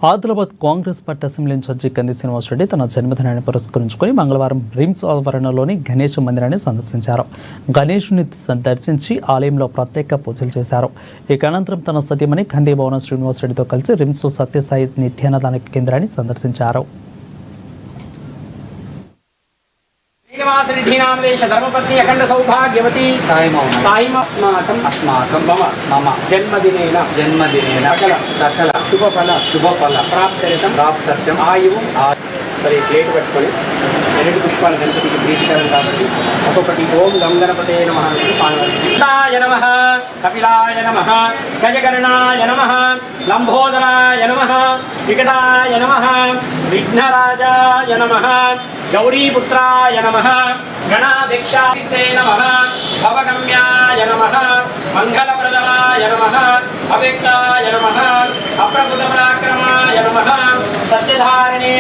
Adilabad Congress party assembly incharge Kandi Srinivasa Reddy తన జన్మదినాన్ని పురస్కరించుకొని మంగళవారం రిమ్స్ ఆవరణలోని గణేష్ మందిరాన్ని సందర్శించారు. గణేషుని దర్శించి ఆలయంలో ప్రత్యేక పూజలు చేశారు. ఇక అనంతరం తన సతీమణి కంది భవన శ్రీనివాసరెడ్డితో కలిసి రిమ్స్ సత్యసాయి నిత్యాన్నదాన కేంద్రాన్ని సందర్శించారు. श्रीनिवासरेड्डीनामदेश धर्मपत्नी अखंड सौभाग्यवती अस्माकं मम जन्मदिनेन सकल शुभफल प्राप्त्यर्थम आयुः सरे प्लेट पట్టుకొని ఎనడి పుష్పాల గణపతికి ప్రీతికరం కాబట్టి ఒక్కొక్కటి ఓం గం గణపతే నమః పానవస్తాయ నమః కపిలాయ నమః గజగణనాయ నమః లంబోదరాయ నమః వికటాయ నమః విఘ్నరాజాయ నమః గౌరీపుత్రాయ నమః గణాధ్యక్షాయ నమః భవగమ్యాయ నమః మంగళప్రదాయ నమః అవ్యక్తాయ నమః అప్రభుతపరాక్రమాయ నమః సత్యధారిణే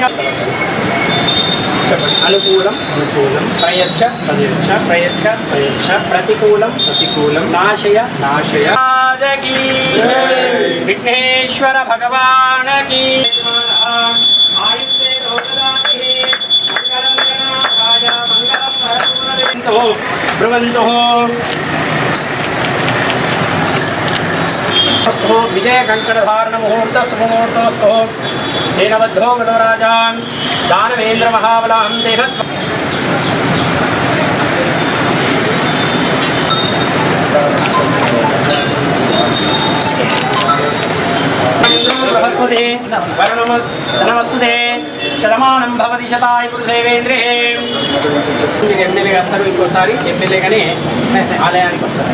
అనుకూలం ప్రయచ్చ ప్రతికూలం నాశయ విఘ్నేశ్వర భగవాన్ की आयुष्ये रोगदाते मंगलं गणाय मंगलं परमो ब्रह्मन्तो स्तु विजय कंकण धारण मुहूर्त सुमुहूर्तस्तु तेन बद्धो गणराजान् दानवेन्द्र महाबलां देहत् बृहस्पति वरुणमस्तुते शतमानं भवति शताय पुरुषेवेन्द्रे ఎమ్మెల్యే వస్తారు ఇంకోసారి ఎమ్మెల్యేగానే ఆలయానికి వస్తారు.